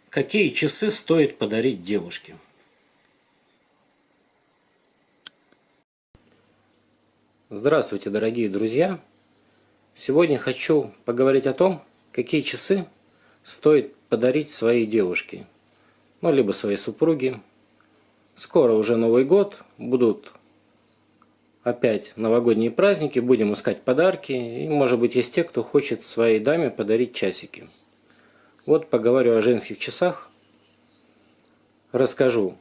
Какие часы стоит подарить девушке? Здравствуйте, дорогие друзья! Сегодня хочу поговорить о том, какие часы стоит подарить своей девушке, ну, либо своей супруге. Скоро уже Новый год, будут опять новогодние праздники, будем искать подарки, и, может быть, есть те, кто хочет своей даме подарить часики. Вот поговорю о женских часах, расскажу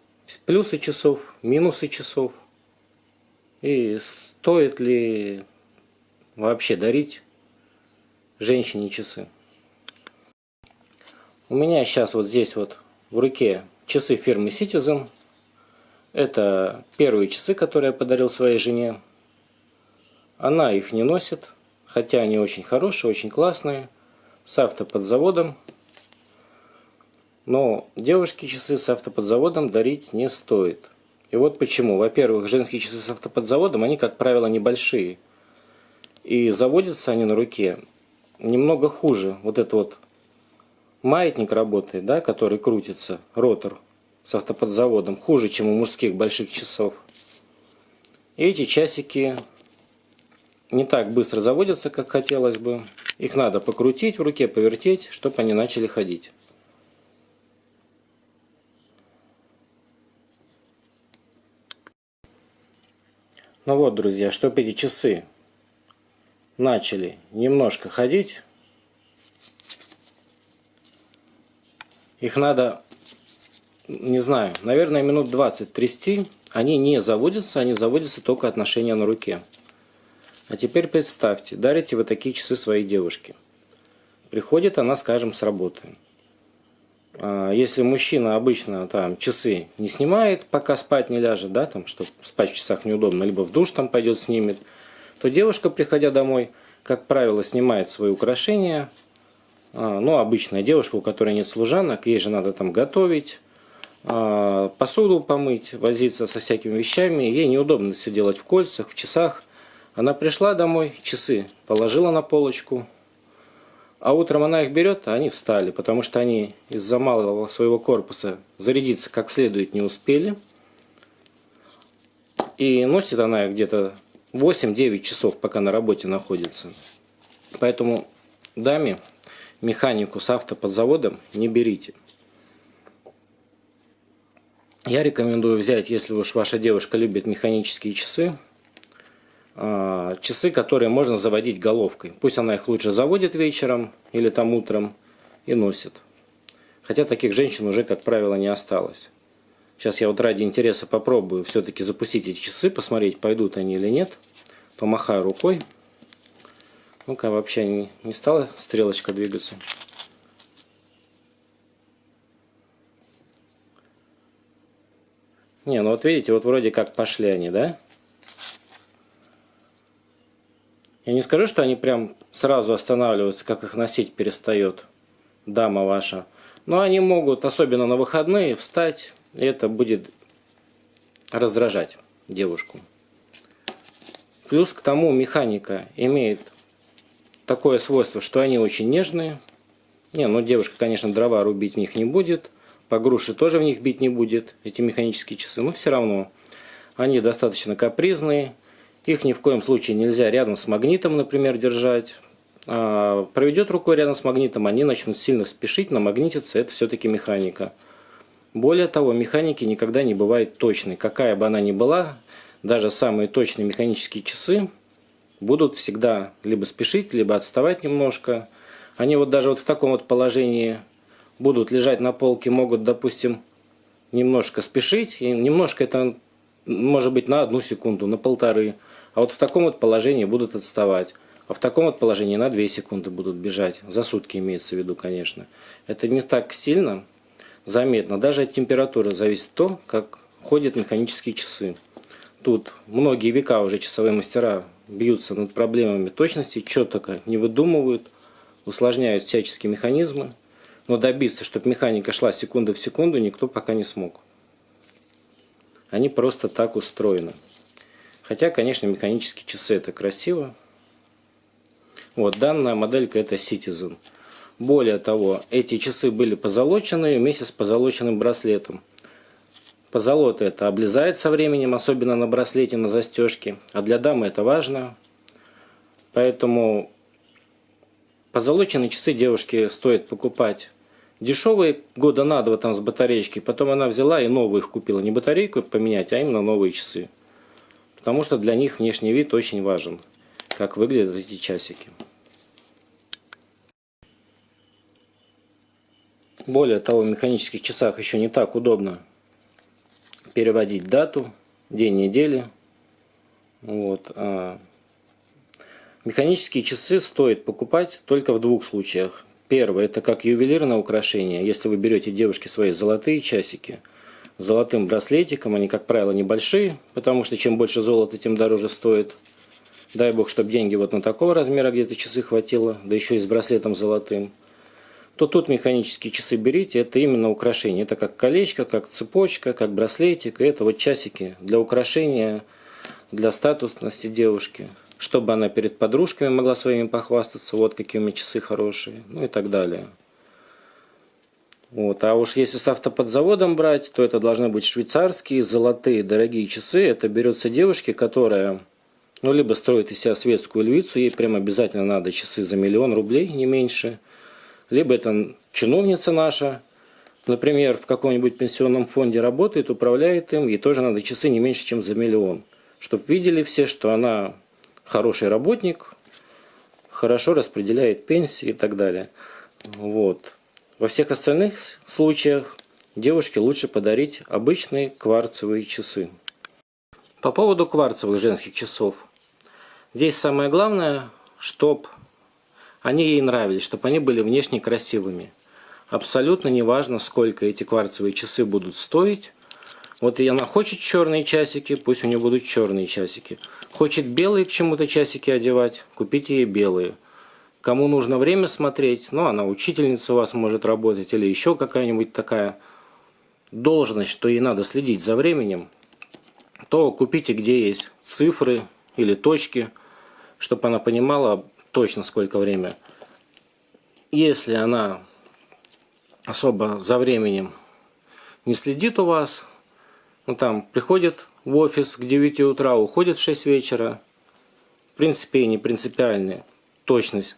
плюсы часов, минусы часов, и стоит ли вообще дарить женщине часы. У меня сейчас вот здесь вот в руке часы фирмы Citizen. Это первые часы, которые я подарил своей жене. Она их не носит, хотя они очень хорошие, очень классные, с автоподзаводом. Но девушке часы с автоподзаводом дарить не стоит. И вот почему. Во-первых, женские часы с автоподзаводом, они, как правило, небольшие. И заводятся они на руке немного хуже. Вот этот вот маятник работает, да, который крутится, ротор с автоподзаводом, хуже, чем у мужских больших часов. И эти часики не так быстро заводятся, как хотелось бы. Их надо покрутить в руке, повертеть, чтобы они начали ходить. Ну вот, друзья, чтобы эти часы начали немножко ходить, их надо, не знаю, наверное, минут 20 трясти. Они не заводятся, они заводятся только от ношения на руке. А теперь представьте, дарите вы такие часы своей девушке. Приходит она, скажем, с работы. Если мужчина обычно там часы не снимает, пока спать не ляжет, да, там, чтобы спать в часах неудобно, либо в душ там пойдет, снимет, то девушка, приходя домой, как правило, снимает свои украшения. Ну, обычная девушка, у которой нет служанок, ей же надо там готовить, посуду помыть, возиться со всякими вещами. Ей неудобно все делать в кольцах, в часах. Она пришла домой, часы положила на полочку, а утром она их берет, а они встали, потому что они из-за малого своего корпуса зарядиться как следует не успели. И носит она их где-то 8-9 часов, пока на работе находится. Поэтому даме механику с автоподзаводом не берите. Я рекомендую взять, если уж ваша девушка любит механические часы, часы, которые можно заводить головкой. Пусть она их лучше заводит вечером или там утром и носит. Хотя таких женщин уже, как правило, не осталось. Сейчас я вот ради интереса попробую все-таки запустить эти часы, посмотреть, пойдут они или нет. Помахаю рукой. Ну-ка, вообще не стала стрелочка двигаться. Не, ну вот видите, вот вроде как пошли они, да? Я не скажу, что они прям сразу останавливаются, как их носить перестает дама ваша. Но они могут, особенно на выходные, встать, и это будет раздражать девушку. Плюс к тому механика имеет такое свойство, что они очень нежные. Ну девушка, конечно, дрова рубить в них не будет. По груши тоже в них бить не будет, эти механические часы. Но все равно они достаточно капризные. Их ни в коем случае нельзя рядом с магнитом, например, держать. Проведет рукой рядом с магнитом, они начнут сильно спешить, намагнититься. Это все-таки механика. Более того, механики никогда не бывает точной. Какая бы она ни была, даже самые точные механические часы будут всегда либо спешить, либо отставать немножко. Они вот даже вот в таком вот положении будут лежать на полке, могут, допустим, немножко спешить. И немножко это может быть на 1 секунду, на 1,5. А вот в таком вот положении будут отставать. А в таком вот положении на 2 секунды будут бежать. За сутки имеется в виду, конечно. Это не так сильно заметно. Даже от температуры зависит то, как ходят механические часы. Тут многие века уже часовые мастера бьются над проблемами точности, четко не выдумывают, усложняют всяческие механизмы. Но добиться, чтобы механика шла секунда в секунду, никто пока не смог. Они просто так устроены. Хотя, конечно, механические часы это красиво. Вот, данная моделька это Citizen. Более того, эти часы были позолоченные вместе с позолоченным браслетом. Позолота это облезает со временем, особенно на браслете, на застежке. А для дамы это важно. Поэтому позолоченные часы девушке стоит покупать дешевые, года на 2 там с батареечки. Потом она взяла и новые их купила. Не батарейку поменять, а именно новые часы. Потому что для них внешний вид очень важен. Как выглядят эти часики. Более того, в механических часах еще не так удобно переводить дату, день недели. Вот. Механические часы стоит покупать только в 2 случаях. Первое, это как ювелирное украшение. Если вы берете девушке свои золотые часики с золотым браслетиком, они, как правило, небольшие, потому что чем больше золота, тем дороже стоит. Дай бог, чтобы деньги вот на такого размера где-то часы хватило, да еще и с браслетом золотым. То тут механические часы берите, это именно украшение. Это как колечко, как цепочка, как браслетик. И это вот часики для украшения, для статусности девушки. Чтобы она перед подружками могла своими похвастаться, вот какие у меня часы хорошие, ну и так далее. Вот. А уж если с автоподзаводом брать, то это должны быть швейцарские, золотые, дорогие часы. Это берется девушке, которая либо строит из себя светскую львицу, ей прям обязательно надо часы за 1 000 000 рублей, не меньше. Либо это чиновница наша, например, в каком-нибудь пенсионном фонде работает, управляет им, ей тоже надо часы не меньше, чем за 1 000 000. Чтобы видели все, что она хороший работник, хорошо распределяет пенсии и так далее. Вот. Во всех остальных случаях девушке лучше подарить обычные кварцевые часы. По поводу кварцевых женских часов. Здесь самое главное, чтобы они ей нравились, чтобы они были внешне красивыми. Абсолютно не важно, сколько эти кварцевые часы будут стоить. Вот и она хочет черные часики, пусть у нее будут черные часики. Хочет белые к чему-то часики одевать, купите ей белые. Кому нужно время смотреть, она учительница у вас может работать, или еще какая-нибудь такая должность, что ей надо следить за временем, то купите, где есть цифры или точки, чтобы она понимала точно сколько время. Если она особо за временем не следит у вас, там приходит в офис к 9 утра, уходит в 6 вечера, в принципе не принципиальная точность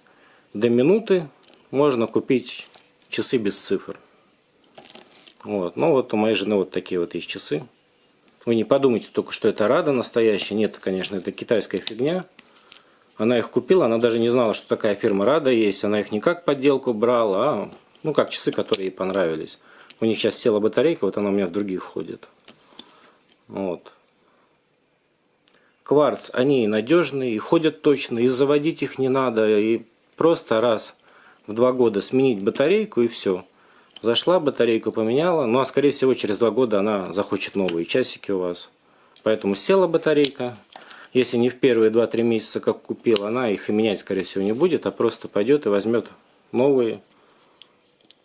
до минуты, можно купить часы без цифр. Вот. Вот у моей жены вот такие вот есть часы. Вы не подумайте только, что это Рада настоящая. Нет, конечно, это китайская фигня. Она их купила, она даже не знала, что такая фирма Рада есть. Она их не как подделку брала, а как часы, которые ей понравились. У них сейчас села батарейка, вот она у меня в других ходит. Вот. Кварц, они надежные, и ходят точно, и заводить их не надо. И просто раз в 2 года сменить батарейку, и все. Зашла, батарейку поменяла. А скорее всего через 2 года она захочет новые часики у вас. Поэтому села батарейка. Если не в первые 2-3 месяца, как купила, она их и менять, скорее всего, не будет, а просто пойдет и возьмет новые,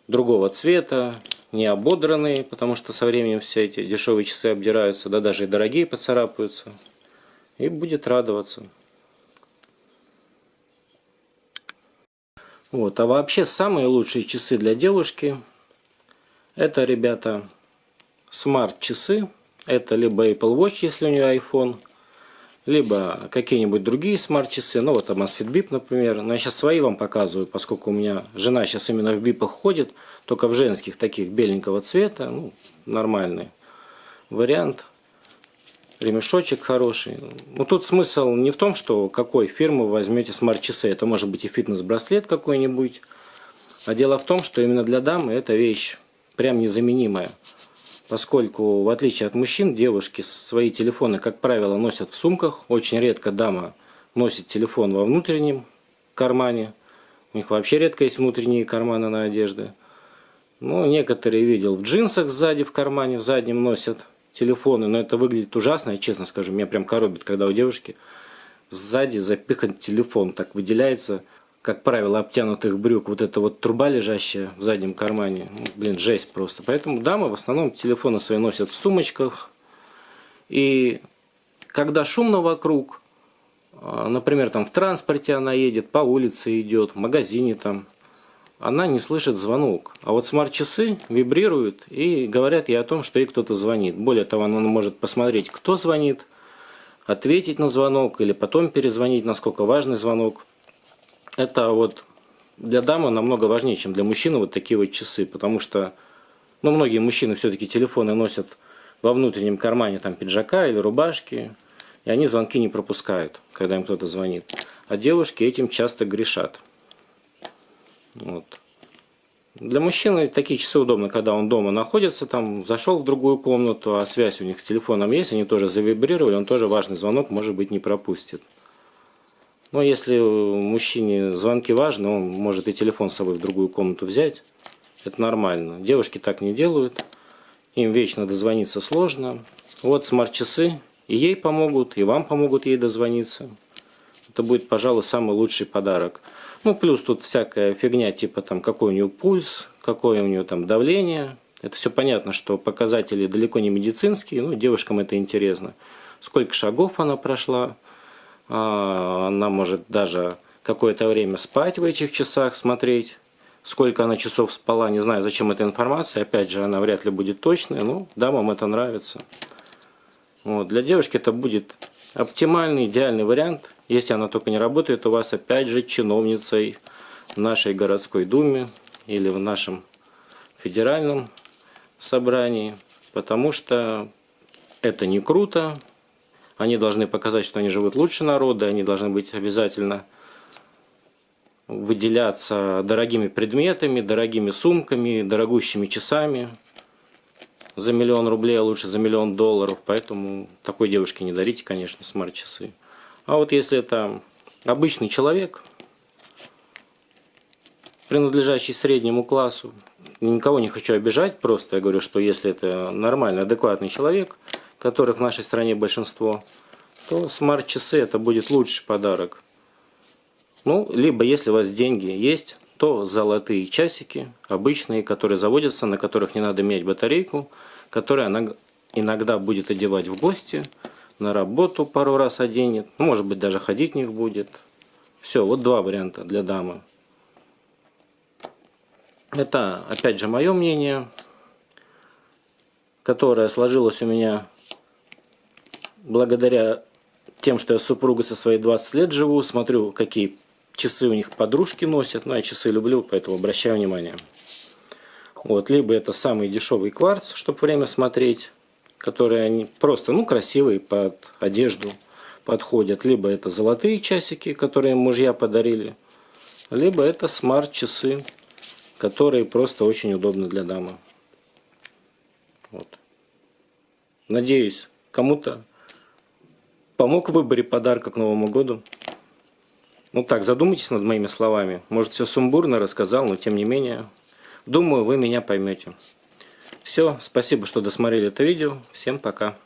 другого цвета, не ободранные, потому что со временем все эти дешевые часы обдираются, да даже и дорогие поцарапаются, и будет радоваться. Вот. А вообще самые лучшие часы для девушки — это, ребята, смарт-часы. Это либо Apple Watch, если у нее iPhone, либо какие-нибудь другие смарт-часы, вот Amazfit Bip, например. Но я сейчас свои вам показываю, поскольку у меня жена сейчас именно в бипах ходит, только в женских таких беленького цвета, нормальный вариант. Ремешочек хороший. Тут смысл не в том, что какой фирмы вы возьмете смарт-часы. Это может быть и фитнес-браслет какой-нибудь. А дело в том, что именно для дамы эта вещь прям незаменимая. Поскольку, в отличие от мужчин, девушки свои телефоны, как правило, носят в сумках. Очень редко дама носит телефон во внутреннем кармане. У них вообще редко есть внутренние карманы на одежде. Некоторые видел в джинсах сзади в кармане, в заднем носят телефоны. Но это выглядит ужасно, я честно скажу. Меня прям коробит, когда у девушки сзади запихан телефон. Так выделяется, как правило, обтянутых брюк, вот эта вот труба, лежащая в заднем кармане. Жесть просто. Поэтому дамы в основном телефоны свои носят в сумочках. И когда шумно вокруг, например, в транспорте она едет, по улице идет, в магазине она не слышит звонок. А вот смарт-часы вибрируют и говорят ей о том, что ей кто-то звонит. Более того, она может посмотреть, кто звонит, ответить на звонок или потом перезвонить, насколько важный звонок. Это вот для дамы намного важнее, чем для мужчины вот такие вот часы. Потому что многие мужчины все-таки телефоны носят во внутреннем кармане там, пиджака или рубашки. И они звонки не пропускают, когда им кто-то звонит. А девушки этим часто грешат. Вот. Для мужчины такие часы удобны, когда он дома находится, там зашел в другую комнату, а связь у них с телефоном есть, они тоже завибрировали, он тоже важный звонок, может быть, не пропустит. Но если мужчине звонки важны, он может и телефон с собой в другую комнату взять. Это нормально. Девушки так не делают. Им вечно дозвониться сложно. Вот смарт-часы и ей помогут, и вам помогут ей дозвониться. Это будет, пожалуй, самый лучший подарок. Плюс тут всякая фигня, типа там, какой у нее пульс, какое у нее там давление. Это все понятно, что показатели далеко не медицинские, девушкам это интересно. Сколько шагов она прошла. Она может даже какое-то время спать в этих часах, смотреть, сколько она часов спала. Не знаю, зачем эта информация. Опять же, она вряд ли будет точной, но дамам это нравится. Вот. Для девушки это будет оптимальный, идеальный вариант, если она только не работает у вас, опять же, чиновницей в нашей городской думе или в нашем федеральном собрании, потому что это не круто. Они должны показать, что они живут лучше народа, они должны быть обязательно выделяться дорогими предметами, дорогими сумками, дорогущими часами. За 1 000 000 рублей, а лучше за 1 000 000 долларов. Поэтому такой девушке не дарите, конечно, смарт-часы. А вот если это обычный человек, принадлежащий среднему классу, никого не хочу обижать, просто я говорю, что если это нормальный, адекватный человек, которых в нашей стране большинство, то смарт-часы это будет лучший подарок. Либо если у вас деньги есть, то золотые часики, обычные, которые заводятся, на которых не надо менять батарейку, которые она иногда будет одевать в гости, на работу пару раз оденет, может быть даже ходить в них будет. Все, вот 2 варианта для дамы. Это опять же мое мнение, которое сложилось у меня благодаря тем, что я с супругой со своей 20 лет живу, смотрю, какие часы у них подружки носят, я часы люблю, поэтому обращаю внимание. Вот, либо это самый дешевый кварц, чтобы время смотреть, которые они просто, красивые, под одежду подходят. Либо это золотые часики, которые мужья подарили, либо это смарт-часы, которые просто очень удобны для дамы. Вот. Надеюсь, кому-то помог в выборе подарка к Новому году. Задумайтесь над моими словами. Может, все сумбурно рассказал, но тем не менее, думаю, вы меня поймете. Все, спасибо, что досмотрели это видео. Всем пока.